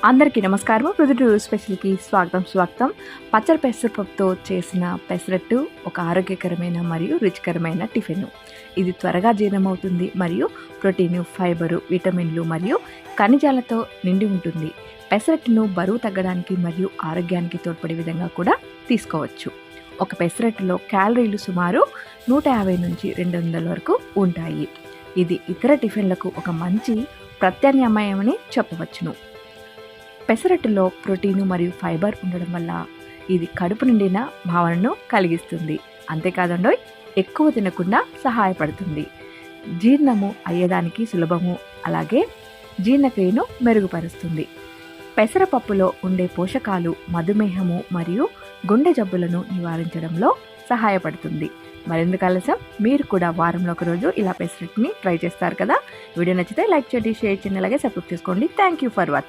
అందరికీ నమస్కారం. రుదుడు స్పెషల్కి స్వాగతం. పచ్చడి పెసరపప్పుతో చేసిన పెసరట్టు ఒక ఆరోగ్యకరమైన మరియు రుచికరమైన టిఫిన్. ఇది త్వరగా జీర్ణమవుతుంది మరియు ప్రోటీన్, ఫైబరు, విటమిన్లు మరియు ఖనిజాలతో నిండి ఉంటుంది. పెసరట్టును బరువు తగ్గడానికి మరియు ఆరోగ్యానికి తోడ్పడే విధంగా కూడా తీసుకోవచ్చు. ఒక పెసరట్టులో క్యాలరీలు సుమారు 150 నుంచి 200 వరకు ఉంటాయి. ఇది ఇతర టిఫిన్లకు ఒక మంచి ప్రత్యామ్నాయమని చెప్పవచ్చును. పెసరట్టులో ప్రోటీను మరియు ఫైబర్ ఉండడం వల్ల ఇది కడుపు నిండిన భావనను కలిగిస్తుంది. అంతేకాదండోయ్, ఎక్కువ తినకుండా సహాయపడుతుంది. జీర్ణము అయ్యేదానికి సులభము, అలాగే జీర్ణక్రియను మెరుగుపరుస్తుంది. పెసరపప్పులో ఉండే పోషకాలు మధుమేహము మరియు గుండె జబ్బులను నివారించడంలో సహాయపడుతుంది. మరెందుకు ఆలస్యం, మీరు కూడా వారంలో ఒక రోజు ఇలా పెసరట్టుని ట్రై చేస్తారు కదా. వీడియో నచ్చితే లైక్ చేయండి, షేర్ చేయండి, అలాగే సబ్స్క్రైబ్ చేసుకోండి. Thank you for watching.